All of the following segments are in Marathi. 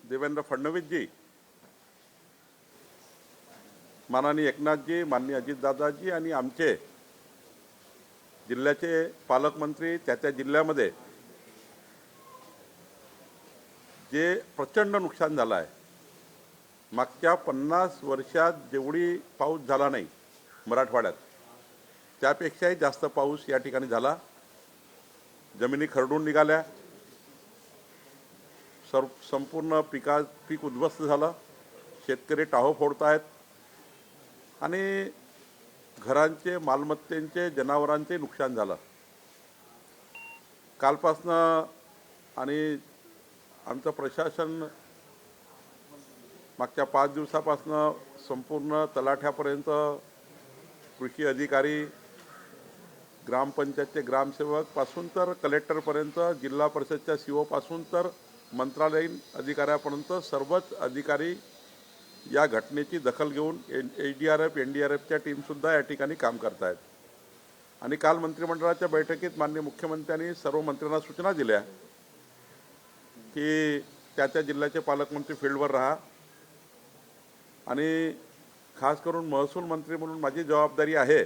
देवेंद्र फडणवीस जी, माननीय एकनाथ जी, माननीय अजितदादाजी आणि आमचे जिल्ह्याचे पालकमंत्री त्या जिल्ह्यामध्ये जे प्रचंड नुकसान झालं आहे, मागच्या 50 वर्षात जेवढी पाऊस झाला नाही मराठवाड्यात त्यापेक्षाही जास्त पाऊस या ठिकाणी झाला। जमिनी खरडून निघाल्या, संपूर्ण पीक उद्ध्वस्त झालं, शेतकरी टाहो फोडतायत आणि घरांचे, मालमत्तेंचे, जनावरांचे नुकसान झालं। कालपासनं आणि आमचं प्रशासन मागच्या 5 दिवसापासनं संपूर्ण तलाठ्यापर्यंत, कृषी अधिकारी, ग्रामपंचायतचे ग्रामसेवक पासून तर कलेक्टरपर्यंत, जिल्हा परिषदच्या सीओ पासून तर मंत्रालयीन अधिकाऱ्यापर्यंत सर्वच अधिकारी या घटनेची दखल घेऊन SDRF NDRFच्या टीमसुद्धा या ठिकाणी काम करत आहेत। आणि काल मंत्रिमंडळाच्या बैठकीत माननीय मुख्यमंत्र्यांनी सर्व मंत्र्यांना सूचना दिल्या की त्या जिल्ह्याचे पालकमंत्री फील्डवर राहा आणि खास करून महसूल मंत्री म्हणून माझी जबाबदारी आहे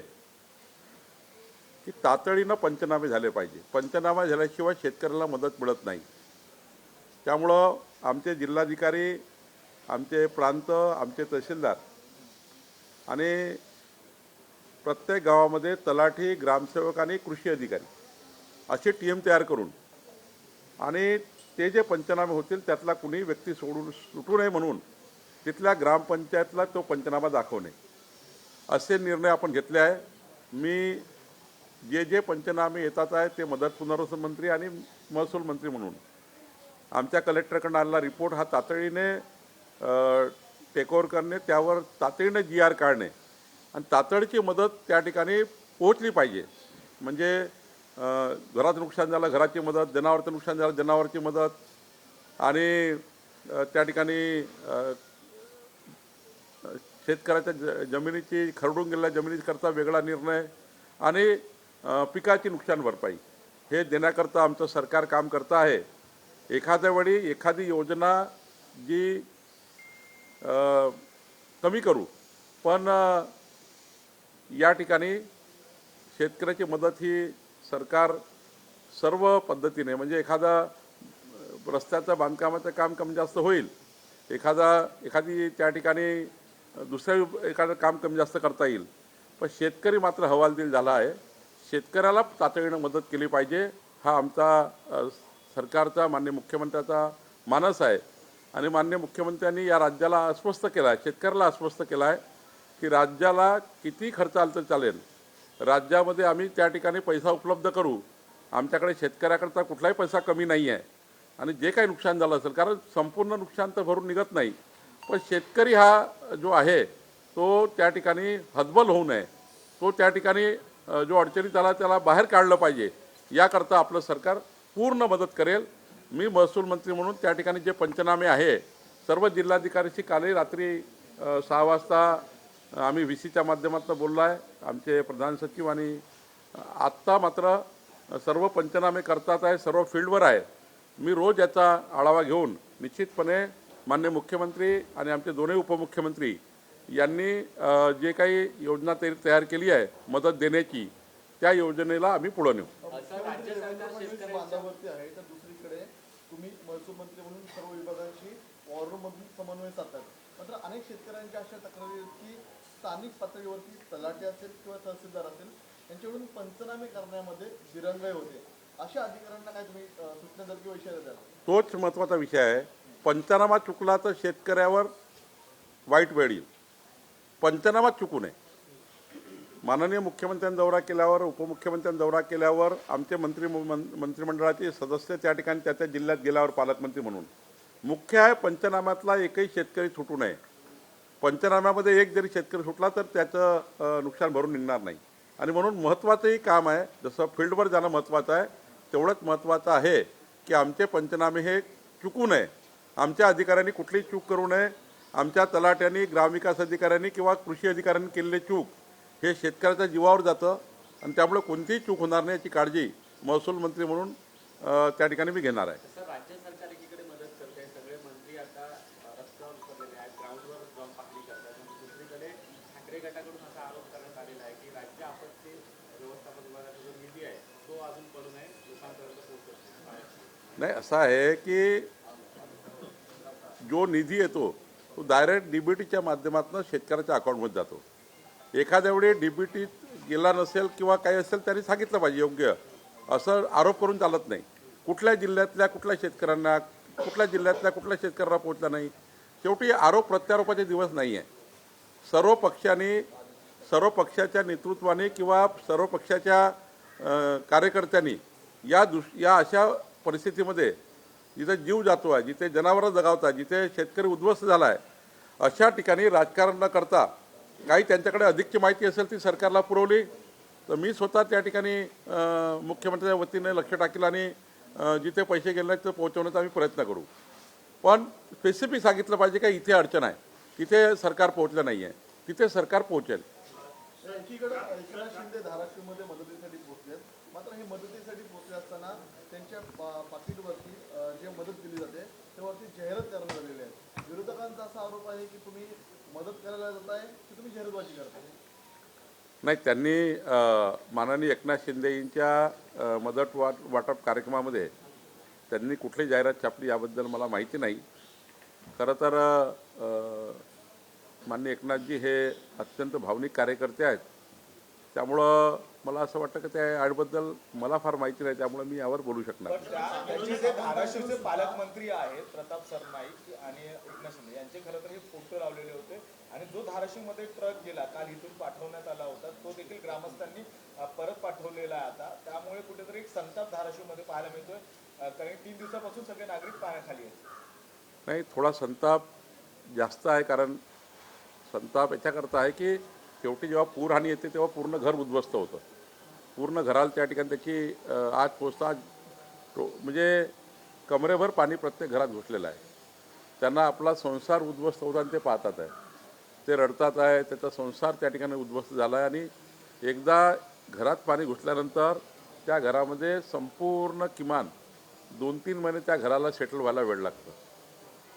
की तातडीनं पंचनामे झाले पाहिजे। पंचनामा झाल्याशिवाय शेतकऱ्याला मदत मिळत नाही। त्यामुळं आमचे जिल्हाधिकारी, आमचे प्रांत, आमचे तहसीलदार आणि प्रत्येक गावामध्ये तलाठी, ग्रामसेवक आणि कृषी अधिकारी अशी टीम तयार करून आणि ते जे पंचनामे होतील त्यातला कुणी व्यक्ती सुटू नये म्हणून तिथल्या ग्रामपंचायतला तो पंचनामा दाखवणे असे निर्णय आपण घेतले आहे। मी जे पंचनामे येतात आहे ते मदत पुनर्वसन मंत्री आणि महसूल मंत्री म्हणून आमच्या कलेक्टरकडून आलेला रिपोर्ट हा तातडीने टेकओव्हर करणे, त्यावर तातडीने GR काढणे आणि तातडीची मदत त्या ठिकाणी पोहोचली पाहिजे। म्हणजे घराचं नुकसान झालं घराची मदत, जनावरांचं नुकसान झालं जनावरांची मदत आणि त्या ठिकाणी शेतकऱ्याच्या जमिनीची खरडून गेलेल्या जमिनीकरता वेगळा निर्णय आणि पिकाची नुकसान भरपाई हे देण्याकरता आमचं सरकार काम करतं आहे। एखाद्या वेळी एखादी योजना जी कमी करू, पण या ठिकाणी शेतकऱ्याची मदत ही सरकार सर्व पद्धतीने, म्हणजे एखादा रस्त्याचं बांधकामाचं काम कमी जास्त होईल, एखादी त्या ठिकाणी एखादं काम कमी जास्त करता येईल, पण शेतकरी मात्र हवालदिल झाला आहे। शेतकऱ्याला तातडीनं मदत केली पाहिजे हा आमचा सरकारचा, माननीय मुख्यमंत्र्याचा मानस आहे। आणि माननीय मुख्यमंत्र्यांनी या राज्याला आश्वस्त केलं आहे, शेतकऱ्याला आश्वस्त केलं आहे की राज्याला किती खर्च आला तर चालेल, राज्यामध्ये आम्ही त्या ठिकाणी पैसा उपलब्ध करू, आमच्याकडे शेतकऱ्याकरता कुठलाही पैसा कमी नाही आहे। आणि जे काही नुकसान झालं असेल, कारण संपूर्ण नुकसान तर भरून निघत नाही, पण शेतकरी हा जो आहे तो त्या ठिकाणी हतबल होऊ नये, तो त्या ठिकाणी जो अडचणीत आला त्याला बाहेर काढलं पाहिजे, याकरता आपलं सरकार पूर्ण मदत करेल। मी महसूल मंत्री म्हणून त्या ठिकाणी जे पंचनामे आहे सर्व जिल्हाधिकाऱ्यांशी कालही रात्री 6 वाजता आम्ही VCच्या माध्यमातून बोललो आहे, आमचे प्रधान सचिव, आणि आत्ता मात्र सर्व पंचनामे करतात आहे, सर्व फील्डवर आहे। मी रोज याचा आढावा घेऊन निश्चितपणे माननीय मुख्यमंत्री आणि आमचे दोन्ही उपमुख्यमंत्री यांनी जे काही योजना तयार केली आहे मदत देण्याची, त्या योजनेला आम्ही पुढे नेऊ। दुसरीकडे तुम्ही महसूल मंत्री म्हणून सर्व विभागांशी वॉररूममधून समन्वय साधतात, मात्र अनेक शेतकऱ्यांच्या अशा तक्रारी आहेत की स्थानिक पातळीवरती तलाठी असेल किंवा तहसीलदार असेल यांच्याकडून पंचनामे करण्यामध्ये दिरंगाई होते। अशा अधिकाऱ्यांना काय तुम्ही सूचना द्याल किंवा इशारा द्याल? तोच महत्त्वाचा विषय आहे। पंचनामा चुकला तर शेतकऱ्यावर वाईट वेळ येईल, पंचनामा चुकू नये। माननीय मुख्यमंत्र्यांनी दौरा केल्यावर, उपमुख्यमंत्र्यांनी दौरा केल्यावर आमचे मंत्रिमंडळाचे सदस्य त्या ठिकाणी त्या जिल्ह्यात गेल्यावर पालकमंत्री म्हणून मुख्य आहे पंचनाम्यातला एकही शेतकरी सुटू नये। पंचनाम्यामध्ये एक जरी शेतकरी सुटला तर त्याचं नुकसान भरून निघणार नाही। आणि म्हणून महत्त्वाचंही काम आहे, जसं फील्डवर जाणं महत्त्वाचं आहे तेवढंच महत्त्वाचं आहे की आमचे पंचनामे हे चुकू नये, आमच्या अधिकाऱ्यांनी कुठलीही चूक करू नये। आमच्या तलाट्यांनी, ग्रामविकास अधिकाऱ्यांनी किंवा कृषी अधिकाऱ्यांनी केलेले चूक हे शेतकऱ्याच्या जीवावर जातं आणि त्यामुळे कोणतीही चूक होणार नाही याची काळजी महसूल मंत्री म्हणून त्या ठिकाणी मी घेणार आहे। राज्य सरकार एकीकडे मदत करते, सगळे मंत्री आता गटाकडून असा आरोप करण्यात आलेला आहे की राज्य आपत्ती व्यवस्थापन विभागाचा जो निधी आहे तो अजून पडू नये, लोकांपर्यंत पोहोचत नाही. नाही, असं आहे की जो निधी येतो तो डायरेक्ट डीबीटीच्या माध्यमातून शेतकऱ्याच्या अकाउंटमध्ये जातो. एखाद्या वेळी डीबीटी गेला नसेल किंवा काही असेल त्यांनी सांगितलं पाहिजे योग्य, असं आरोप करून चालत नाही. कुठल्या जिल्ह्यातल्या कुठल्या शेतकऱ्यांना, कुठल्या जिल्ह्यातल्या कुठल्या शेतकऱ्यांना पोहोचला नाही. शेवटी आरोप प्रत्यारोपाचे दिवस नाही आहे. सर्व पक्षांनी, सर्व पक्षाच्या नेतृत्वाने किंवा सर्व पक्षाच्या कार्यकर्त्यांनी या अशा परिस्थितीमध्ये जिथे जीव जातो आहे, जिथे जनावरं जगावतात, जिथे शेतकरी उद्ध्वस्त झाला आहे, अशा ठिकाणी राजकारण न करता काही त्यांच्याकडे अधिकची माहिती असेल ती सरकारला पुरवली तर मी स्वतः त्या ठिकाणी मुख्यमंत्र्यांच्या वतीने लक्ष टाकेल आणि जिथे पैसे गेले आहेत ते पोहोचवण्याचा आम्ही प्रयत्न करू. पण स्पेसिफिक सांगितलं पाहिजे का इथे अडचण आहे, तिथे सरकार पोहोचलं नाही आहे, तिथे सरकार पोहोचेल. एकीकडे एकनाथ शिंदे धाराशिवमध्ये मदतीसाठी पोहोचलेत, मात्र हे मदतीसाठी पोहोचले असताना त्यांच्या पाकिटवरती जे मदत दिली जाते त्यावरती जाहिरात करण्यात आलेली आहे. विरोधकांचा असा आरोप आहे की तुम्ही मदत करायला जाताय की तुम्ही जाहिरातबाजी करताय. नाही, त्यांनी माननीय एकनाथ शिंदेंच्या मदत वाटप कार्यक्रमामध्ये त्यांनी कुठली जाहिरात छापली याबद्दल मला माहिती नाही. खरं तर माननीय एकनाथजी हे अत्यंत भावनिक कार्यकर्ते आहेत, त्यामुळं मला असं वाटतं की त्या ॲडबद्दल मला फार माहिती नाही, त्यामुळे मी यावर बोलू शकणार नाही. त्यांचे जे धाराशिवचे पालकमंत्री आहेत प्रताप सरनाईक आणि एकनाथ शिंदे यांचे खरं तर हे फोटो लावलेले होते आणि जो धाराशिवमध्ये ट्रक गेला काल इथून पाठवण्यात आला होता तो देखील ग्रामस्थांनी परत पाठवलेला आहे. आता त्यामुळे कुठेतरी एक संताप धाराशिवमध्ये पाहायला मिळतोय, कारण 3 दिवसापासून सगळे नागरिक पाण्याखाली आहेत. नाही, थोडा संताप जास्त आहे, कारण संताप याच्याकरता आहे की शेवटी जेव्हा पूरहानी येते तेव्हा पूर्ण घर उद्ध्वस्त होतं. पूर्ण घराला त्या ठिकाणी त्याची आज पोचता म्हणजे कमरेभर पाणी प्रत्येक घरात घुसलेलं आहे. त्यांना आपला संसार उद्ध्वस्त होताना ते पाहतात आहे, ते रडतात आहे, त्याचा संसार त्या ठिकाणी उद्ध्वस्त झाला आहे. आणि एकदा घरात पाणी घुसल्यानंतर त्या घरामध्ये संपूर्ण किमान 2-3 महिने त्या घराला सेटल व्हायला वेळ लागतं.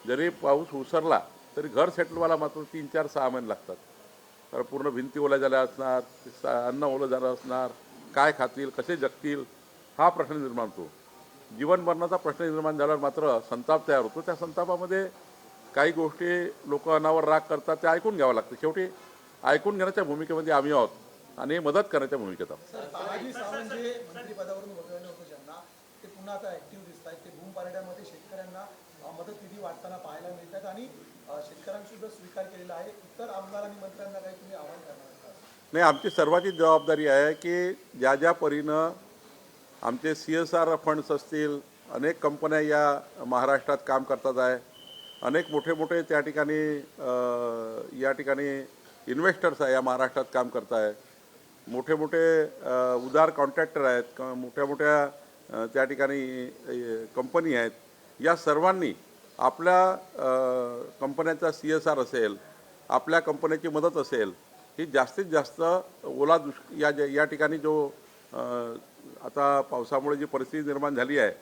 जरी पाऊस उसरला तरी घर सेटल व्हायला मात्र 3-4-6 महिने लागतात. तर पूर्ण भिंती ओल्या झाल्या असणार, अन्न ओलं झालं असणार, काय खातील, कसे जगतील हा प्रश्न निर्माण होतो. जीवन मरणाचा प्रश्न निर्माण झाल्यावर मात्र संताप तयार होतो. त्या संतापामध्ये काही गोष्टी लोक अनावर राग करतात, ते ऐकून घ्यावं लागतं. शेवटी ऐकून घेण्याच्या भूमिकेमध्ये आम्ही आहोत आणि मदत करण्याच्या भूमिकेत आहोत. तानाजी सावंत जे मंत्रिपदावरून वगळले होते ज्यांना, ते पुन्हा आता ऍक्टिव्ह दिसत आहेत. ते भूम पारड्यामध्ये शेतकऱ्यांना मदत निधी वाटताना पाहायला मिळतात आणि शेतकऱ्यांनी सुद्धा स्वीकार केलेला आहे. इतर आमदार आणि मंत्र्यांना काही तुम्ही आवाहन करणार आहात? नाही, आमची सर्वांची जबाबदारी आहे की ज्या ज्या परीनं आमचे CSR फंड्स असतील, अनेक कंपन्या या महाराष्ट्रात काम करतात आहे, अनेक मोठे मोठे त्या ठिकाणी या ठिकाणी इन्व्हेस्टर्स आहे या महाराष्ट्रात काम करत आहे, मोठे मोठे उदार कॉन्ट्रॅक्टर आहेत, मोठ्या मोठ्या त्या ठिकाणी कंपनी आहेत. या सर्वांनी आपल्या कंपन्यांचा CSR असेल, आपल्या कंपन्याची मदत असेल, ही जास्तीत जास्त ओला या ठिकाणी जो आता पावसामुळे जी परिस्थिती निर्माण झाली आहे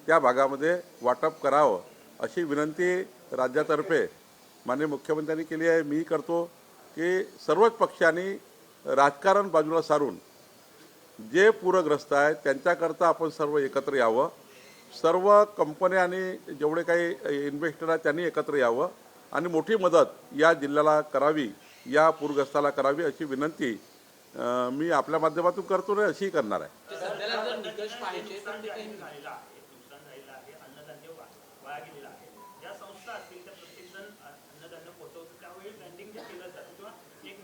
त्या भागामध्ये वाटप करावं अशी विनंती राज्यातर्फे माननीय मुख्यमंत्र्यांनी केली आहे. मी करतो की सर्वच पक्षांनी राजकारण बाजूला सारून जे पूरग्रस्त आहेत त्यांच्याकरता आपण सर्व एकत्र यावं. सर्व कंपन्या आणि जेवढे काही इन्व्हेस्टर आहेत त्यांनी एकत्र यावं आणि मोठी मदत या जिल्ह्याला करावी, या पूरग्रस्ताला करावी अशी विनंती मी आपल्या माध्यमातून करतो आणि अशी करणार आहे. सध्याला जर निकष पाहिजे तर ते काही झालेलं आहे, नुकसान झालेलं आहे, अन्नधान्य वाया गेलेलं आहे. ज्या संस्था असतील त्या प्रत्येकजण अन्नधान्य पोहोचवतात, त्यावेळी ब्रँडिंग जे केलं जातं किंवा एक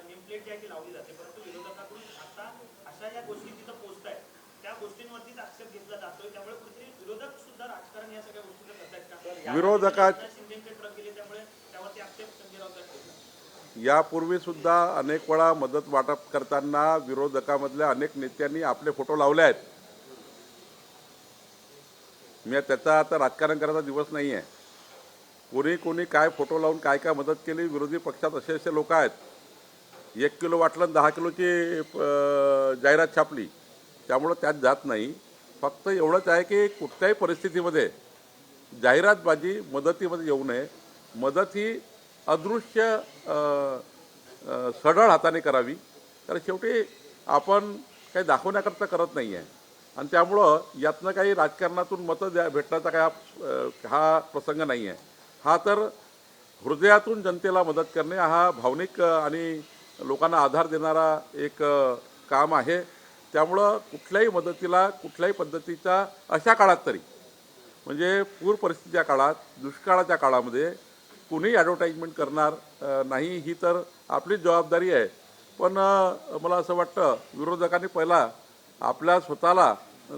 नेमप्लेट जी आहे ती लावली जाते, परंतु विरोधकाकडून आता अशा या गोष्टी तिथं पोहोचत आहेत त्या गोष्टींवरतीच आक्षेप घेतला जातोय. त्यामुळे कुठेतरी विरोधक सुद्धा राजकारण या सगळ्या गोष्टी करतायत का? विरोधकात शिंदेचे ट्रक गेले त्यामुळे त्यावरती आक्षेप संजय राऊत. यापूर्वी सुद्धा अनेक वेळा मदत वाटप करताना विरोधकामधल्या अनेक नेत्यांनी आपले फोटो लावले आहेत. मी त्याचा आता राजकारण करायचा दिवस नाही आहे. कोणी काय फोटो लावून काय मदत केली, विरोधी पक्षात असे लोक आहेत. 1 किलो वाटलं 10 किलोची जाहिरात छापली, त्यामुळं त्यात जात नाही. फक्त एवढंच आहे की कुठल्याही परिस्थितीमध्ये जाहिरातबाजी मदतीमध्ये येऊ नये. मदत ही अदृश्य सढळ हाताने करावी. कारण शेवटी आपण काही दाखवण्याकरता करत नाही आहे आणि त्यामुळं यातनं काही राजकारणातून मतं भेटण्याचा काही हा प्रसंग नाही आहे. हा तर हृदयातून जनतेला मदत करणे हा भावनिक आणि लोकांना आधार देणारा एक काम आहे. त्यामुळं कुठल्याही मदतीला कुठल्याही पद्धतीचा अशा काळात तरी म्हणजे पूर परिस्थितीच्या काळात दुष्काळाच्या काळामध्ये कुणीही ॲडव्हर्टाईजमेंट करणार नाही ही तर आपलीच जबाबदारी आहे. पण मला असं वाटतं विरोधकांनी पहिला आपल्या स्वतःला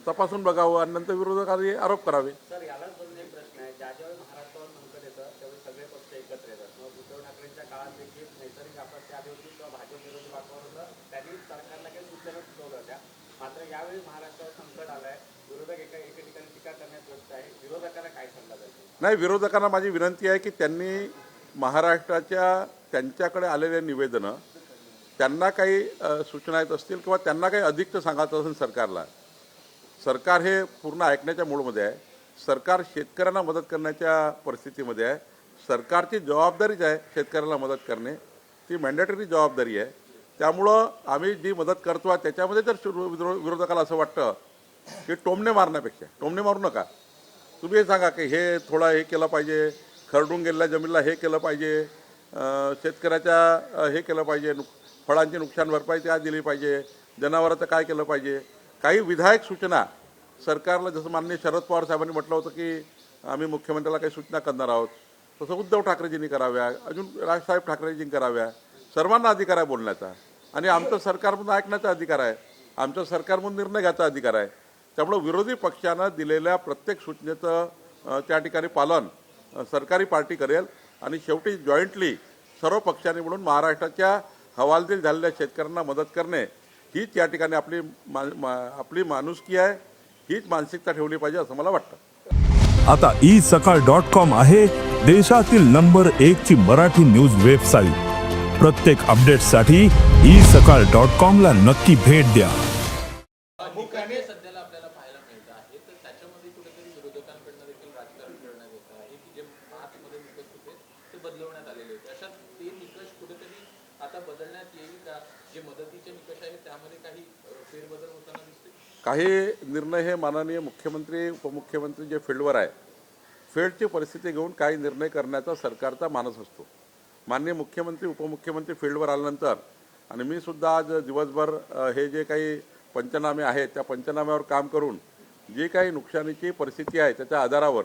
तपासून बघावं आणि नंतर विरोधकांनी आरोप करावे. सर यालाच बंद एक प्रश्न आहे, ज्यावेळी महाराष्ट्रावर संकट येतं त्यावेळी सगळे पक्ष एकत्र येतात. मग उद्धव ठाकरेंच्या काळात देखील नैसर्गिक आपत्ती आली होती किंवा भाजप विरोधी वातावरण त्यांनी सरकारला काही सूचना सुचवल्या होत्या. मात्र यावेळी महाराष्ट्रावर संकट आलंय, विरोधक एका ठिकाणी टीका करण्यात व्यस्त आहे. विरोधकांना काय सल्ला द्याल? नाही, विरोधकांना माझी विनंती आहे की त्यांनी महाराष्ट्राच्या त्यांच्याकडे आलेले निवेदनं त्यांना काही सूचना येत असतील किंवा त्यांना काही अधिकचं सांगायचं असेल सरकारला, सरकार हे पूर्ण ऐकण्याच्या मूडमध्ये आहे. सरकार शेतकऱ्यांना मदत करण्याच्या परिस्थितीमध्ये आहे. सरकारची जबाबदारीच आहे शेतकऱ्याला मदत करणे, ती मॅन्डेटरी जबाबदारी आहे. त्यामुळं आम्ही जी मदत करतो आहे त्याच्यामध्ये जर विरोधकाला असं वाटतं की टोमणे मारण्यापेक्षा टोमणे मारू नका. तुम्ही हे सांगा की हे थोडा हे केलं पाहिजे, खरडून गेलेल्या जमिनीला हे केलं पाहिजे, शेतकऱ्याच्या हे केलं पाहिजे, फळांची नुकसान भरपाई त्या दिली पाहिजे, जनावरांचं काय केलं पाहिजे. काही विधायक सूचना सरकारला, जसं माननीय शरद पवार साहेबांनी म्हटलं होतं की आम्ही मुख्यमंत्र्याला काही सूचना करणार आहोत, तसं उद्धव ठाकरेजींनी कराव्या, अजून राजसाहेब ठाकरेजींनी कराव्या. सर्वांना अधिकार आहे बोलण्याचा आणि आमचं सरकारमधून ऐकण्याचा अधिकार आहे, आमचं सरकारमधून निर्णय घ्यायचा अधिकार आहे. त्यामुळं विरोधी पक्षानं दिलेल्या प्रत्येक सूचनेचं त्या ठिकाणी पालन सरकारी पार्टी करेल आणि शेवटी जॉईंटली सर्व पक्षांनी मिळून महाराष्ट्राच्या हवालदिल झालेल्या शेतकऱ्यांना मदत करणे हीच या ठिकाणी आपली माणुसकी आहे, हीच मानसिकता ठेवली पाहिजे असं मला वाटतं. आता isakal.com आहे देशातील नंबर 1 ची मराठी न्यूज वेबसाईट. प्रत्येक अपडेटसाठी isakal.com ला नक्की भेट द्या. सध्याला आपल्याला पाहायला मिळतं आहे, तर त्याच्यामध्ये कुठेतरी विरोधकांकडनं देखील राजकारण करण्यात येत आहे की जे मार्चमध्ये निकष होते ते बदलवण्यात आलेले होते. अशा ते निकष कुठेतरी आता बदलण्यात येईल का? जे मदतीचे निकष आहेत त्यामध्ये काही फेरबदल होताना दिसते? काही निर्णय हे माननीय मुख्यमंत्री उपमुख्यमंत्री जे फील्डवर आहे, फील्डची परिस्थिती घेऊन काही निर्णय करण्याचा सरकारचा मानस असतो. माननीय मुख्यमंत्री उपमुख्यमंत्री फील्डवर आल्यानंतर आणि मी सुद्धा आज दिवसभर हे जे काही पंचनामे आहेत त्या पंचनाम्यावर काम करून जी काही नुकसानीची परिस्थिती आहे त्याच्या आधारावर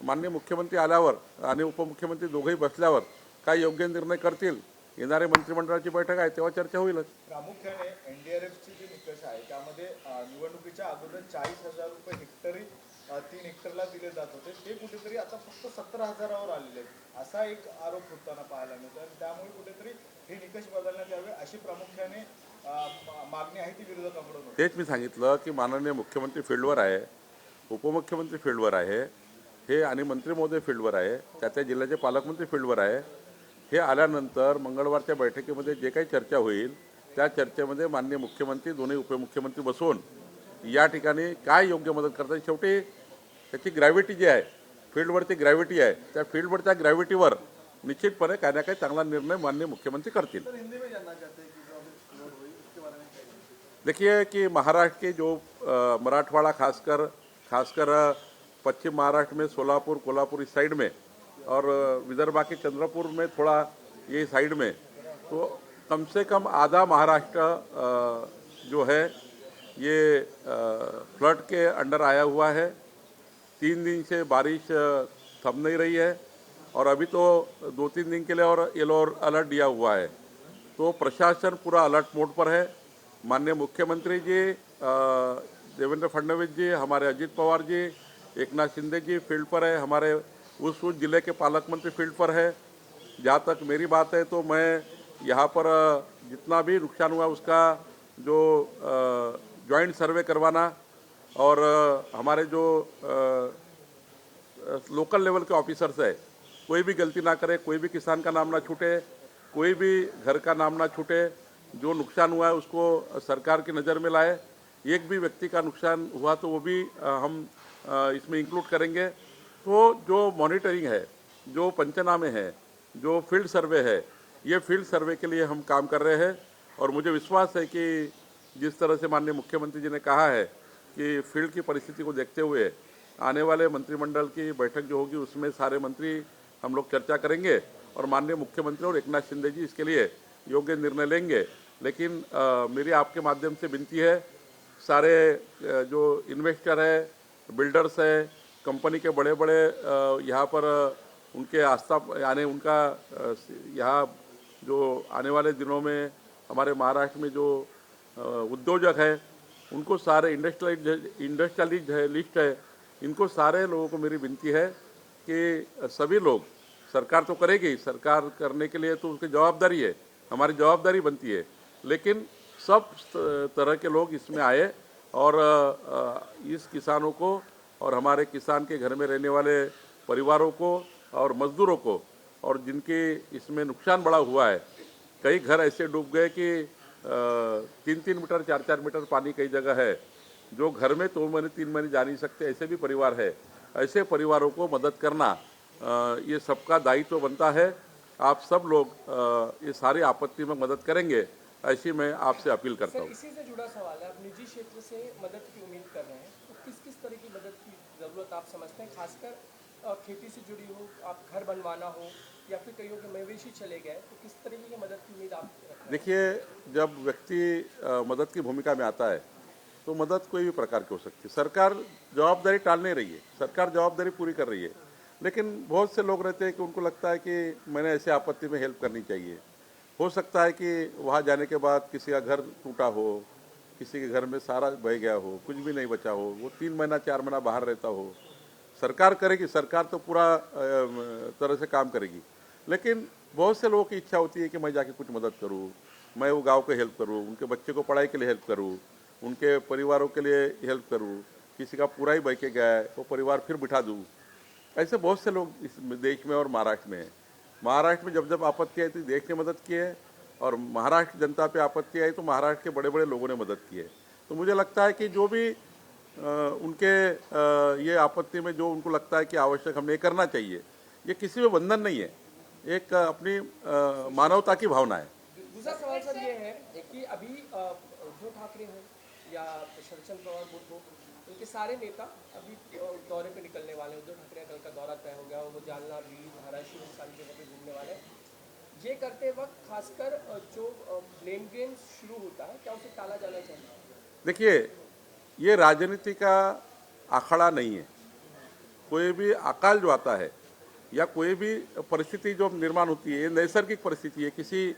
माननीय मुख्यमंत्री आल्यावर आणि उपमुख्यमंत्री दोघेही बसल्यावर काय योग्य निर्णय करतील, येणारे मंत्रिमंडळाची बैठक आहे तेव्हा चर्चा होईलच. प्रामुख्याने एनडीआरएफचे जे निकष आहे त्यामध्ये निवडणुकीच्या अगोदर 40,000 रुपये हेक्टरी 3 हेक्टरला दिले जात होते, ते कुठेतरी आता फक्त 17,000वर आलेले आहेत असा एक आरोप होताना पाहायला मिळतो. आणि त्यामुळे कुठेतरी हे निकष बदलण्यात यावे अशी प्रामुख्याने मागणी आहे ती विरोधकांकडून. तेच मी सांगितलं की माननीय मुख्यमंत्री फील्डवर आहे, उपमुख्यमंत्री फील्डवर आहे हे आणि मंत्री महोदय फील्डवर आहे, त्या जिल्ह्याचे पालकमंत्री फील्डवर आहे. हे आल्यानंतर मंगळवारच्या बैठकीमध्ये जे काही चर्चा होईल त्या चर्चेमध्ये माननीय मुख्यमंत्री दोन्ही उपमुख्यमंत्री बसून या ठिकाणी काय योग्य मदत करतात. शेवटी त्याची ग्रॅव्हिटी जी आहे, फील्डवरची ग्रॅव्हिटी आहे, त्या फील्डवरच्या ग्रॅव्हिटीवर निश्चितपणे काही ना काही चांगला निर्णय माननीय मुख्यमंत्री करतील. देखिए कि महाराष्ट्र के जो मराठवाड़ा खासकर पश्चिम महाराष्ट्र में सोलापुर कोल्हापुर इस साइड में और विदर्भा के चंद्रपुर में थोड़ा ये साइड में, तो कम से कम आधा महाराष्ट्र जो है ये फ्लड के अंडर आया हुआ है. 3 दिन से बारिश थम नहीं रही है और अभी तो 2-3 दिन के लिए और येलो अलर्ट दिया हुआ है. तो प्रशासन पूरा अलर्ट मोड पर है. माननीय मुख्यमंत्री जी देवेंद्र फडणवीस जी, हमारे अजित पवार जी, एकनाथ शिंदे जी फील्ड पर है, हमारे उस जिले के पालक मंत्री फील्ड पर है. जहाँ तक मेरी बात है तो मैं यहाँ पर जितना भी नुकसान हुआ उसका जो जॉइंट सर्वे करवाना और हमारे जो लोकल लेवल के ऑफिसर्स है कोई भी गलती ना करे, कोई भी किसान का नाम ना छूटे, कोई भी घर का नाम ना छूटे, जो नुकसान हुआ है उसको सरकार की नज़र में लाए. एक भी व्यक्ति का नुकसान हुआ तो वो भी हम इसमें इंक्लूड करेंगे. तो जो मॉनिटरिंग है, जो पंचनामे है, जो फील्ड सर्वे है, ये फील्ड सर्वे के लिए हम काम कर रहे हैं और मुझे विश्वास है कि जिस तरह से माननीय मुख्यमंत्री जी ने कहा है कि फील्ड की परिस्थिति को देखते हुए आने वाले मंत्रिमंडल की बैठक जो होगी उसमें सारे मंत्री हम लोग चर्चा करेंगे और माननीय मुख्यमंत्री और एकनाथ शिंदे जी इसके लिए योग्य निर्णय लेंगे। लेकिन मेरी आपके माध्यम से विनती है, सारे जो इन्वेस्टर है, बिल्डर्स है, कंपनी के बड़े बड़े यहाँ पर उनके आस्था यानी उनका यहाँ जो आने वाले दिनों में हमारे महाराष्ट्र में जो उद्योजक है उनको सारे इंडस्ट्रियलिस्ट है, इनको सारे लोगों को मेरी विनती है कि सभी लोग, सरकार तो करेगी, सरकार करने के लिए तो उसकी जवाबदारी है, हमारी जवाबदारी बनती है, लेकिन सब तरह के लोग इसमें आए और इस किसानों को और हमारे किसान के घर में रहने वाले परिवारों को और मजदूरों को और जिनके इसमें नुकसान बड़ा हुआ है, कई घर ऐसे डूब गए कि 3-3 मीटर 4-4 मीटर पानी कई जगह है, जो घर में 2 महीने 3 महीने जा नहीं सकते, ऐसे भी परिवार है। ऐसे परिवारों को मदद करना ये सबका दायित्व बनता है। आप सब लोग ये सारी आपत्ति में मदद करेंगे, ऐसी मैं आपसे अपील करता हूँ। इसी से जुड़ा सवाल है, आप निजी क्षेत्र से मदद की उम्मीद कर रहे हैं, तो किस किस तरह की मदद की ज़रूरत आप समझते हैं? खासकर खेती से जुड़ी हो, आप घर बनवाना हो या फिर कईयों के मवेशी चले गए, तो किस तरीके की मदद की उम्मीद आप रखते हैं? देखिए, जब व्यक्ति मदद की भूमिका में आता है तो मदद कोई भी प्रकार की हो सकती है। सरकार जवाबदारी टाल नहीं रही है, सरकार जवाबदारी पूरी कर रही है, लेकिन बहुत से लोग रहते हैं कि उनको लगता है कि मैंने ऐसे आपत्ति में हेल्प करनी चाहिए। हो सकता है कि वहाँ जाने के बाद किसी का घर टूटा हो, किसी के घर में सारा बह गया हो, कुछ भी नहीं बचा हो, वो 3 महीना 4 महीना बाहर रहता हो, सरकार करेगी, सरकार तो पूरा तरह से काम करेगी, लेकिन बहुत से लोगों की इच्छा होती है कि मैं जाके कुछ मदद करूँ, मैं वो गांव को हेल्प करूँ, उनके बच्चे को पढ़ाई के लिए हेल्प करूँ, उनके परिवारों के लिए हेल्प करूँ, किसी का पूरा ही बह के गया है वो परिवार फिर बिठा दूँ। ऐसे बहुत से लोग इस देश में और महाराष्ट्र में हैं। महाराष्ट्र में जब जब आपत्ति आई तो देश ने मदद की है और महाराष्ट्र जनता पे आपत्ति आई तो महाराष्ट्र के बड़े बड़े लोगों ने मदद की है। तो मुझे लगता है कि जो भी उनके ये आपत्ति में जो उनको लगता है कि आवश्यक हमने करना चाहिए, ये किसी में बंधन नहीं है, एक अपनी मानवता की भावना है। दूसरा सवाल सर ये है कि अभी उद्धव ठाकरे हो या शरदचंद्र पवार बुद्ध हो, उनके सारे नेता अभी दौरे पे निकलने वाले हैं। उद्धव ठाकरे का कल का दौरा तय हो गया, वो जालना, बीड, धाराशिव सारी जगह पे घूमने वाले हैं। ये करते वक्त खासकर जो ब्लेम गेम शुरू होता है, क्या उसे टाला जाना चाहिए? देखिए, ये राजनीति का अखाड़ा नहीं है। कोई भी अकाल जो आता है या कोई भी परिस्थिति जो निर्माण होती है, ये नैसर्गिक परिस्थिति है, किसी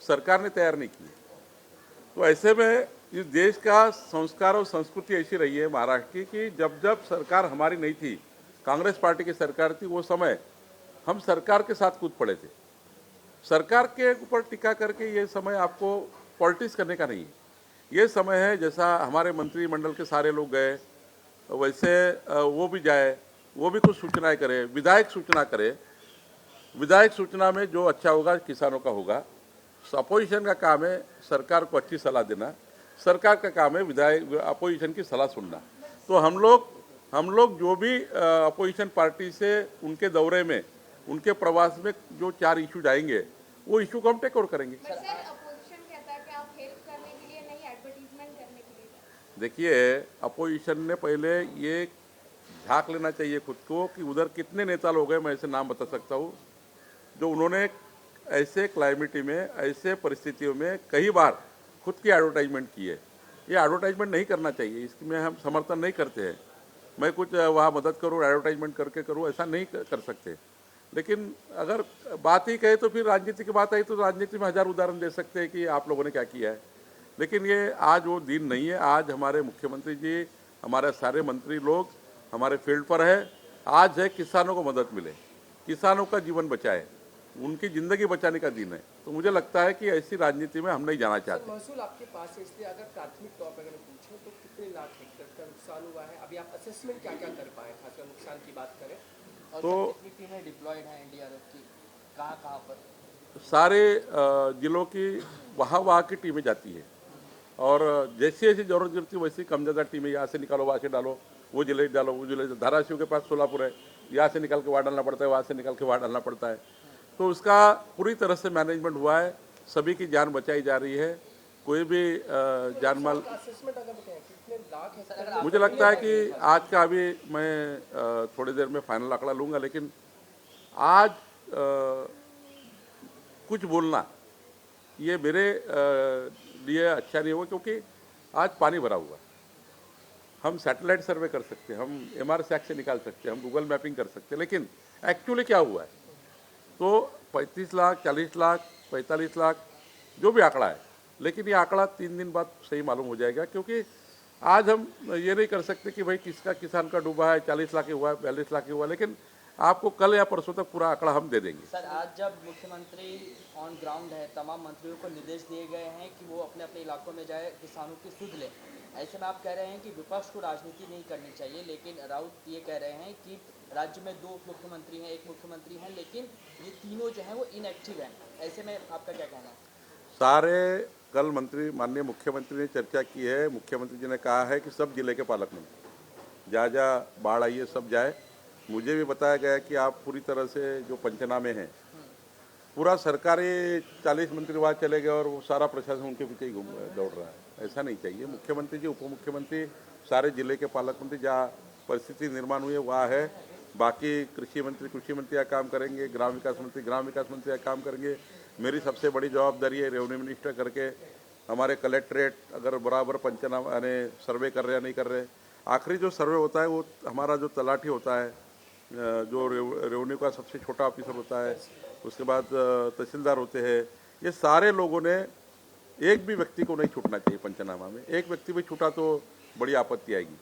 सरकार ने तैयार नहीं की। तो ऐसे में इस देश का संस्कार और संस्कृति ऐसी रही है महाराष्ट्र की कि जब जब सरकार हमारी नहीं थी, कांग्रेस पार्टी की सरकार थी, वो समय हम सरकार के साथ कूद पड़े थे। सरकार के ऊपर टिका करके ये समय आपको पॉलिटिक्स करने का नहीं है। ये समय है जैसा हमारे मंत्रिमंडल के सारे लोग गए वैसे वो भी जाए, वो भी कुछ सूचनाएं करे, विधायक सूचना करे। विधायक सूचना में जो अच्छा होगा किसानों का होगा। अपोजिशन का काम है सरकार को अच्छी सलाह देना, सरकार का काम है विधायक अपोजिशन की सलाह सुनना। तो हम लोग जो भी अपोजिशन पार्टी से उनके दौरे में, उनके प्रवास में जो 4 इशू आएंगे वो इशू को हम टेक ओवर करेंगे। देखिए, अपोजिशन ने पहले ये झांक लेना चाहिए खुद को कि उधर कितने नेता लोग हैं, मैं ऐसे नाम बता सकता हूँ, जो उन्होंने ऐसे क्लाइमेटी में, ऐसे परिस्थितियों में कई बार खुद की एडवर्टाइजमेंट की है। ये एडवर्टाइजमेंट नहीं करना चाहिए, इसमें हम समर्थन नहीं करते हैं। मैं कुछ वहाँ मदद करूँ, एडवर्टाइजमेंट करके करूँ, ऐसा नहीं कर सकते। लेकिन अगर बात ही कहे तो फिर राजनीति की बात आई तो राजनीति में 1000 उदाहरण दे सकते हैं कि आप लोगों ने क्या किया है। लेकिन ये आज वो दिन नहीं है। आज हमारे मुख्यमंत्री जी, हमारे सारे मंत्री लोग हमारे फील्ड पर है। आज है किसानों को मदद मिले, किसानों का जीवन बचाए, उनकी ज़िंदगी बचाने का दिन है। तो मुझे लगता है कि ऐसी राजनीति में हम नहीं जाना चाहते। महसूल आपके पास है, इसलिए अगर प्राथमिक तौर पर अगर पूछें तो कितने लाख हेक्टेयर का नुकसान हुआ है? अभी आप असेसमेंट क्या क्या कर पाए, खासकर नुकसान की बात करें? तो कितनी टीमें डिप्लॉयड हैं एनडीआरएफ की, कहाँ पर? सारे जिलों की वहाँ की टीमें जाती है और जैसी जैसी जरूरत गिरती वैसी कम ज़्यादा टीमें यहाँ से निकालो, वहाँ से डालो, वो जिले डालो, वो जिले। धाराशिव के पास सोलापुर है, यहाँ से निकाल के वहाँ डालना पड़ता है, वहाँ से निकाल के वहाँ डालना पड़ता है। तो उसका पूरी तरह से मैनेजमेंट हुआ है, सभी की जान बचाई जा रही है, कोई भी जानमाल। असेसमेंट अगर बताएं कितने लाख हेक्टेयर मुझे लगता है कि आज का अभी मैं थोड़ी देर में फाइनल आंकड़ा लूँगा, लेकिन आज कुछ बोलना ये मेरे लिए अच्छा नहीं हुआ, क्योंकि आज पानी भरा हुआ। हम सैटेलाइट सर्वे कर सकते हैं, हम MR-SAC से निकाल सकते हैं, हम गूगल मैपिंग कर सकते हैं, लेकिन एक्चुअली क्या हुआ है तो 35 लाख, 40 लाख, 45 लाख जो भी आंकड़ा है, लेकिन ये आंकड़ा 3 दिन बाद सही मालूम हो जाएगा, क्योंकि आज हम ये नहीं कर सकते कि भाई किसका किसान का डूबा है, 40 लाख ही हुआ है, 42 लाख ही हुआ है, लेकिन आपको कल या परसों तक पूरा आंकड़ा हम दे देंगे। सर, आज जब मुख्यमंत्री ऑन ग्राउंड है, तमाम मंत्रियों को निर्देश दिए गए हैं कि वो अपने अपने इलाकों में जाए, किसानों की सुध ले। ऐसे में आप कह रहे हैं कि विपक्ष को राजनीति नहीं करनी चाहिए, लेकिन राउत ये कह रहे हैं कि राज्य में 2 मुख्यमंत्री हैं, 1 मुख्यमंत्री हैं, लेकिन ये तीनों जो हैं वो इनएक्टिव हैं। ऐसे में आपका क्या कहना है? सारे कल मंत्री माननीय मुख्यमंत्री ने चर्चा की है। मुख्यमंत्री जी ने कहा है कि सब जिले के पालक मंत्री जहाँ जहाँ बाढ़ आई है सब जाए। मुझे भी बताया गया कि आप पूरी तरह से जो पंचनामे हैं, पूरा सरकारी 40 मंत्री वहाँ चले गए और वो सारा प्रशासन उनके पीछे ही दौड़ रहा है। ऐसा नहीं चाहिए। मुख्यमंत्री जी, उप मुख्यमंत्री, सारे जिले के पालक मंत्री जहाँ परिस्थिति निर्माण हुई है वहाँ है। बाकी कृषि मंत्री यह काम करेंगे, ग्राम विकास मंत्री यह काम करेंगे। मेरी सबसे बड़ी जवाबदारी है रेवेन्यू मिनिस्टर करके हमारे कलेक्ट्रेट अगर बराबर पंचनामा यानी सर्वे कर रहे या नहीं कर रहे। आखिरी जो सर्वे होता है वो हमारा जो तलाठी होता है, जो रेवेन्यू का सबसे छोटा ऑफिसर होता है, उसके बाद तहसीलदार होते हैं। ये सारे लोगों ने, एक भी व्यक्ति को नहीं छूटना चाहिए पंचनामा में। एक व्यक्ति भी छूटा तो बड़ी आपत्ति आएगी।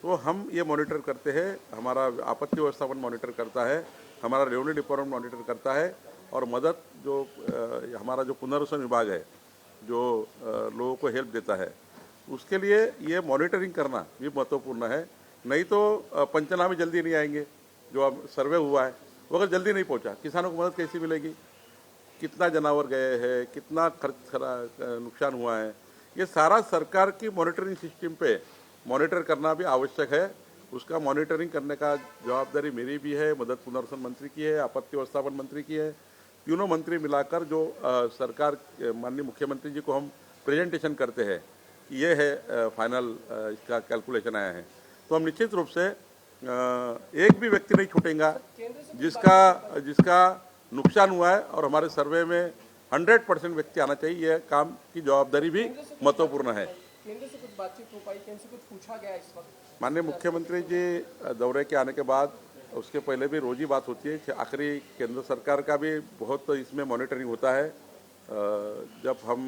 तो हम ये मॉनिटर करते हैं, हमारा आपत्ति व्यवस्थापन मॉनिटर करता है, हमारा रेवेन्यू डिपार्टमेंट मॉनिटर करता है, और मदद जो हमारा जो पुनर्वसन विभाग है जो लोगों को हेल्प देता है, उसके लिए ये मॉनिटरिंग करना भी महत्वपूर्ण है। नहीं तो पंचनामे जल्दी नहीं आएंगे। जो अब सर्वे हुआ है वो अगर जल्दी नहीं पहुंचा, किसानों को मदद कैसी मिलेगी? कितना जानवर गए हैं, कितना नुकसान हुआ है, ये सारा सरकार की मॉनिटरिंग सिस्टम पे मॉनिटर करना भी आवश्यक है। उसका मॉनिटरिंग करने का जवाबदारी मेरी भी है, मदद पुनर्वसन मंत्री की है, आपत्ति व्यवस्थापन मंत्री की है। तीनों मंत्री मिलाकर जो सरकार माननीय मुख्यमंत्री जी को हम प्रेजेंटेशन करते हैं कि ये है फाइनल इसका कैलकुलेशन आया है, तो हम निश्चित रूप से एक भी व्यक्ति नहीं छूटेगा जिसका नुकसान हुआ है, और हमारे सर्वे में 100% व्यक्ति आना चाहिए। यह काम की जवाबदारी भी महत्वपूर्ण है। केंद्र से कुछ बातचीत हो पाई? केंद्र से कुछ पूछा गया इस वक्त? माननीय मुख्यमंत्री जी दौरे के आने के बाद, उसके पहले भी रोज ही बात होती है। आखिरी केंद्र सरकार का भी बहुत इसमें मॉनिटरिंग होता है। जब हम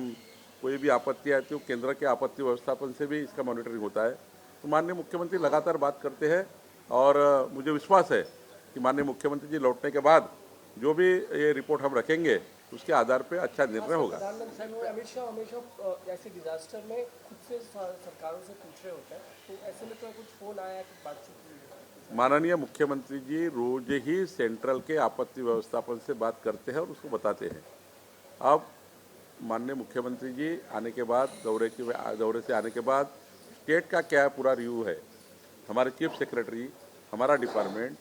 कोई भी आपत्ति आती है तो केंद्र के आपत्ति व्यवस्थापन से भी इसका मॉनिटरिंग होता है। तो माननीय मुख्यमंत्री लगातार बात करते हैं, और मुझे विश्वास है कि माननीय मुख्यमंत्री जी लौटने के बाद जो भी ये रिपोर्ट हम रखेंगे उसके आधार पे अच्छा निर्णय होगा। प्रधानमंत्री अमित शाह हमेशा ऐसे डिजास्टर में खुद से सरकारों से पूछ रहे होते हैं, तो ऐसे में तो कुछ फोन आया, कुछ बातचीत हुई? माननीय मुख्यमंत्री जी रोज ही सेंट्रल के आपत्ति व्यवस्थापन से बात करते हैं और उसको बताते हैं। अब माननीय मुख्यमंत्री जी आने के बाद, दौरे से आने के बाद स्टेट का क्या पूरा रिव्यू है, हमारे चीफ सेक्रेटरी, हमारा डिपार्टमेंट,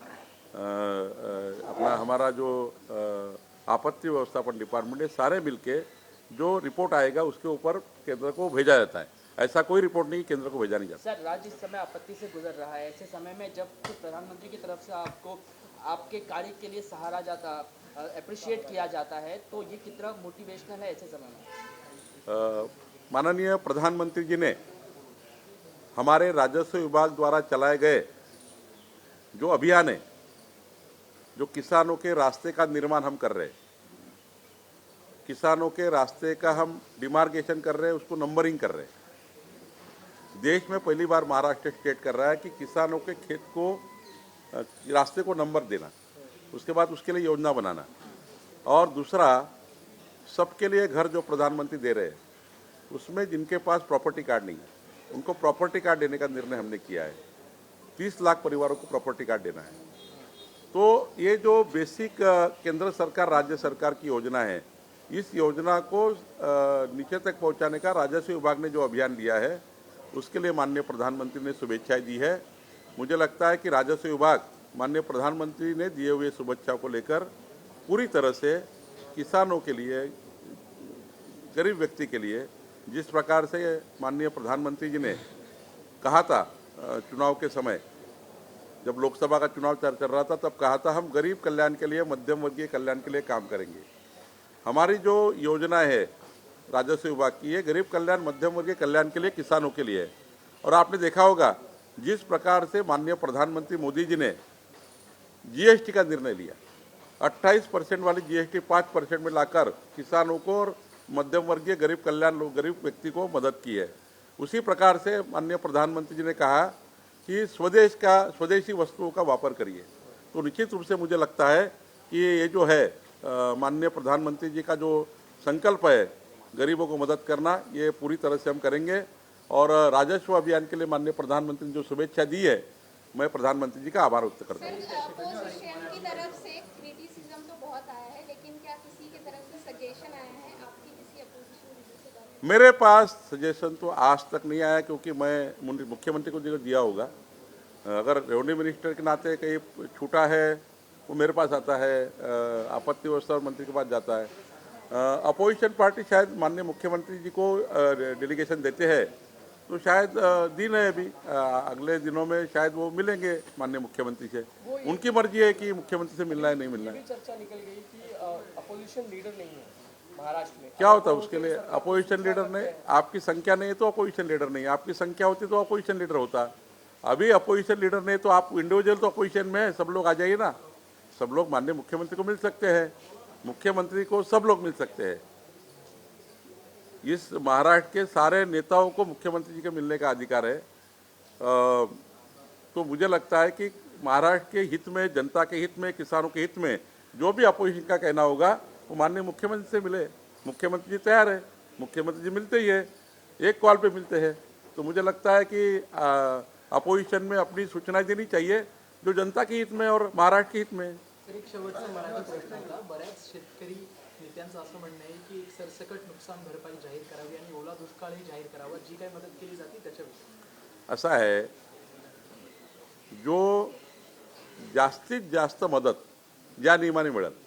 हमारा जो आपत्ति व्यवस्थापन डिपार्टमेंट है, सारे मिलके जो रिपोर्ट आएगा उसके ऊपर केंद्र को भेजा जाता है। ऐसा कोई रिपोर्ट नहीं केंद्र को भेजा नहीं जाता। सर, राज्य इस समय आपत्ति से गुजर रहा है। ऐसे समय में जब प्रधानमंत्री की तरफ से आपको आपके कार्य के लिए सहारा जाता, अप्रिशिएट किया जाता है, तो ये कितना मोटिवेशनल है ऐसे समय में? माननीय प्रधानमंत्री जी ने हमारे राजस्व विभाग द्वारा चलाए गए जो अभियान है, जो किसानों के रास्ते का निर्माण हम कर रहे हैं, किसानों के रास्ते का हम डिमार्केशन कर रहे हैं, उसको नंबरिंग कर रहे हैं। देश में पहली बार महाराष्ट्र स्टेट कर रहा है कि किसानों के खेत को, रास्ते को नंबर देना, उसके बाद उसके लिए योजना बनाना, और दूसरा सबके लिए घर जो प्रधानमंत्री दे रहे हैं उसमें जिनके पास प्रॉपर्टी कार्ड नहीं है उनको प्रॉपर्टी कार्ड देने का निर्णय हमने किया है। 30 लाख परिवारों को प्रॉपर्टी कार्ड देना है। तो ये जो बेसिक केंद्र सरकार राज्य सरकार की योजना है, इस योजना को नीचे तक पहुंचाने का राजस्व विभाग ने जो अभियान लिया है उसके लिए माननीय प्रधानमंत्री ने शुभेच्छाएं दी है। मुझे लगता है कि राजस्व विभाग माननीय प्रधानमंत्री ने दिए हुए शुभेच्छा को लेकर पूरी तरह से किसानों के लिए, गरीब व्यक्ति के लिए, जिस प्रकार से माननीय प्रधानमंत्री जी ने कहा था चुनाव के समय, जब लोकसभा का चुनाव चल रहा था, तब कहा था हम गरीब कल्याण के लिए, मध्यम वर्गीय कल्याण के लिए काम करेंगे। हमारी जो योजना है राजस्व विभाग की, ये गरीब कल्याण, मध्यम वर्गीय कल्याण के लिए, किसानों के लिए है। और आपने देखा होगा जिस प्रकार से माननीय प्रधानमंत्री मोदी जी ने जीएसटी का निर्णय लिया, 28% वाली जीएसटी 5% में लाकर किसानों को और मध्यम वर्गीय गरीब कल्याण गरीब व्यक्ति को मदद की है। उसी प्रकार से माननीय प्रधानमंत्री जी ने कहा कि स्वदेशी वस्तुओं का वापर करिए। तो निश्चित रूप से मुझे लगता है कि ये जो है माननीय प्रधानमंत्री जी का जो संकल्प है गरीबों को मदद करना, ये पूरी तरह से हम करेंगे। और राजस्व अभियान के लिए माननीय प्रधानमंत्री ने जो शुभेच्छा दी है, मैं प्रधानमंत्री जी का आभार व्यक्त करता हूँ। अपोजिशन की तरफ से क्रिटिसिज्म तो बहुत आया है, लेकिन क्या किसी की तरफ से सजेशन आया है आपकी किसी अपोजिशन लीडर से बात? मेरे पास सजेशन तो आज तक नहीं आया, क्योंकि मैं मुख्यमंत्री को जो दिया होगा, अगर रेवेन्यू मिनिस्टर के नाते कहीं छूटा है वो मेरे पास आता है, आपत्ति व्यवस्था मंत्री के पास जाता है। अपोजिशन पार्टी शायद माननीय मुख्यमंत्री जी को डेलीगेशन देते हैं, तो शायद दिन है अभी, अगले दिनों में शायद वो मिलेंगे माननीय मुख्यमंत्री से। उनकी मर्जी है कि मुख्यमंत्री से मिलना है नहीं मिलना है। चर्चा निकल गई कि अपोजिशन लीडर नहीं है महाराष्ट्र में। क्या होता है उसके लिए? अपोजिशन लीडर नहीं, आपकी संख्या नहीं है तो अपोजिशन लीडर नहीं, आपकी संख्या होती तो अपोजिशन लीडर होता। अभी अपोजिशन लीडर नहीं तो आप इंडिविजुअल तो अपोजिशन में है, सब लोग आ जाइए ना, सब लोग माननीय मुख्यमंत्री को मिल सकते हैं, मुख्यमंत्री को सब लोग मिल सकते हैं। इस महाराष्ट्र के सारे नेताओं को मुख्यमंत्री जी के मिलने का अधिकार है। तो मुझे लगता है कि महाराष्ट्र के हित में, जनता के हित में, किसानों के हित में जो भी अपोजिशन का कहना होगा वो माननीय मुख्यमंत्री से मिले। मुख्यमंत्री जी तैयार है, मुख्यमंत्री जी मिलते ही है, एक कॉल पे मिलते हैं। तो मुझे लगता है कि अपोजिशन में अपनी सूचनाएं देनी चाहिए जो जनता के हित में और महाराष्ट्र के हित में। एक शेवटचा मराठी प्रश्न होता, बऱ्याच शेतकरी नेत्यांचं असं म्हणणं आहे की एक सरसकट नुकसान भरपाई जाहीर करावी आणि ओला दुष्काळही जाहीर करावा, जी काही मदत केली जाते त्याच्याविषयी। असा आहे, जो जास्तीत जास्त मदत ज्या नियमाने मिळेल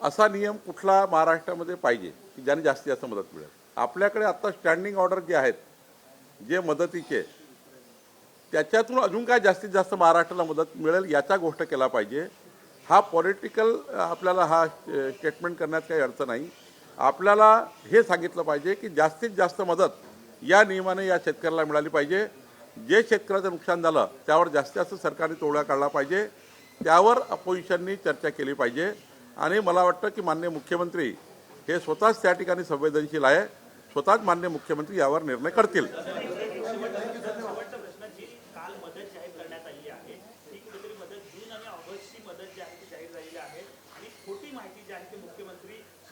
असा नियम कुठला महाराष्ट्रामध्ये पाहिजे की ज्याने जास्तीत जास्त मदत मिळेल। आपल्याकडे आता स्टँडिंग ऑर्डर जे आहेत जे मदतीचे, त्याच्यातून अजून काय जास्तीत जास्त महाराष्ट्राला मदत मिळेल याचा गोष्ट केला पाहिजे। हा पॉलिटिकल आपल्याला हा स्टेटमेंट करण्यात काही अर्थ नाही। आपल्याला हे सांगितलं पाहिजे की जास्तीत जास्त मदत या नियमाने या शेतकऱ्याला मिळाली पाहिजे। जे शेतकऱ्याचं नुकसान झालं त्यावर जास्तीत जास्त सरकारने तोडगा काढला पाहिजे, त्यावर अपोजिशननी चर्चा केली पाहिजे। आणि मला वाटतं की माननीय मुख्यमंत्री हे स्वतःच त्या ठिकाणी संवेदनशील आहे, स्वतःच माननीय मुख्यमंत्री यावर निर्णय करतील।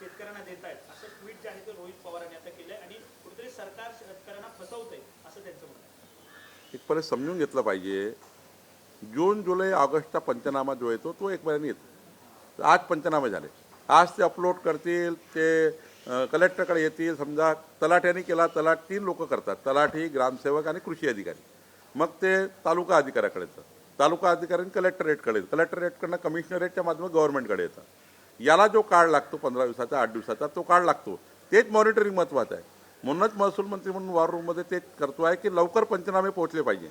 शेतकऱ्यांना देत आहेत असं ट्विट जे आहे ते रोहित पवारांनी आता केलंय आणि कुठेतरी सरकार शेतकऱ्यांना फसवतंय असं त्यांचं म्हणणं आहे। एक परत समजून घेतलं पाहिजे, जून जुलै ऑगस्टचा पंचनामा जो येतो तो एक महिन्याने येतो। आज पंचनामे झाले, आज ते अपलोड करतील, ते कलेक्टरकडे येतील। समजा तलाठ्याने केला, 3 लोक करतात, तलाठी, ग्रामसेवक आणि कृषी अधिकारी, मग ते तालुका अधिकाऱ्याकडे येतं, तालुका अधिकाऱ्यांनी कलेक्टरेटकडे, कलेक्टरेटकडनं कमिशनरेटच्या माध्यमातून गव्हर्नमेंटकडे येतं। याला जो काळ लागतो 15 दिवसाचा, 8 दिवसाचा, तो काळ लागतो। तेच मॉनिटरिंग महत्त्वाचं आहे। म्हणूनच महसूल मंत्री म्हणून वॉर रूममध्ये तेच करतो आहे की लवकर पंचनामे पोहोचले पाहिजे।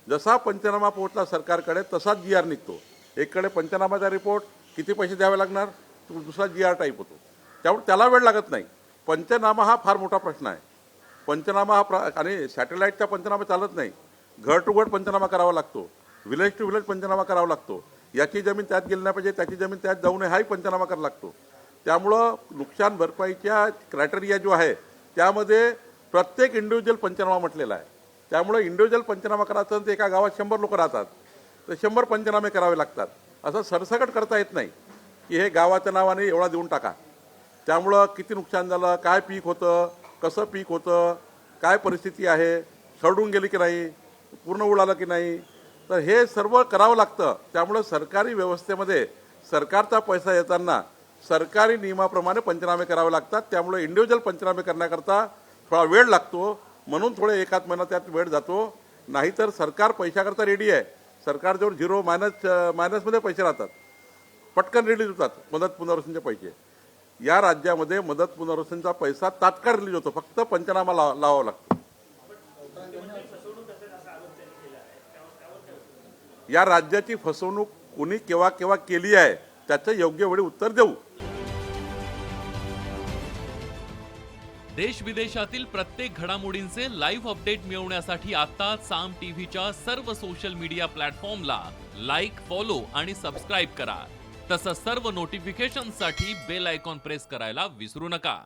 जसा पंचनामा पोहोचला सरकारकडे तसाच GR निघतो। एकडे पंचनामाचा रिपोर्ट, किती पैसे द्यावे लागणार, तो दुसरा GR टाईप होतो, त्यामुळे त्याला वेळ लागत नाही। पंचनामा हा फार मोठा प्रश्न आहे। पंचनामा हा आणि सॅटेलाईटचा पंचनामा चालत नाही, घर टू घर पंचनामा करावा लागतो, विलेज टू विलेज पंचनामा करावा लागतो। याची जमीन त्यात गेली नाही पाहिजे, त्याची जमीन त्यात जाऊ नये, हाही पंचनामा करावा लागतो। त्यामुळं नुकसान भरपाईच्या क्रायटेरिया जो आहे त्यामध्ये प्रत्येक इंडिव्हिज्युअल पंचनामा म्हटलेला आहे। त्यामुळे इंडिव्हिज्युअल पंचनामा करायचं तर एका गावात 100 लोक राहतात, तर 100 पंचनामे करावे लागतात। असं सरसकट करता येत नाही की हे गावाच्या नावाने एवढा देऊन टाका। त्यामुळं किती नुकसान झालं, काय पीक होतं, कसं पीक होतं, काय परिस्थिती आहे, सडून गेली की नाही, पूर्ण उडालं की नाही, तर हे सर्व करावं लागतं। त्यामुळे सरकारी व्यवस्थेमध्ये सरकारचा पैसा येताना सरकारी नियमाप्रमाणे पंचनामे करावे लागतात। त्यामुळे इंडिव्हिज्युअल पंचनामे करण्याकरता थोडा वेळ लागतो, म्हणून थोडे एकाच महिना त्यात वेळ जातो। नाहीतर सरकार पैशाकरता रेडी आहे, सरकारजवळ 0 मायनसमध्ये पैसे राहतात। पटकन रिलीज होतात मदत पुनर्वसनचे पैसे. या राज्यामध्ये मदत पुनर्वसनचा पैसा तात्काळ रिलीज होतो, फक्त पंचनामा लावावा लागतो. या राज्याची फसवणूक कोणी केव्हा केव्हा केली आहे त्याचं योग्य वेळी उत्तर देऊ. देश विदेशातील प्रत्येक घडामोडींचे लाईव्ह अपडेट मिळवण्यासाठी आता साम टीव्हीच्या सर्व सोशल मीडिया प्लॅटफॉर्मला लाईक, फॉलो आणि सबस्क्राईब करा. तसंच सर्व नोटिफिकेशनसाठी बेल आयकॉन प्रेस करायला विसरू नका.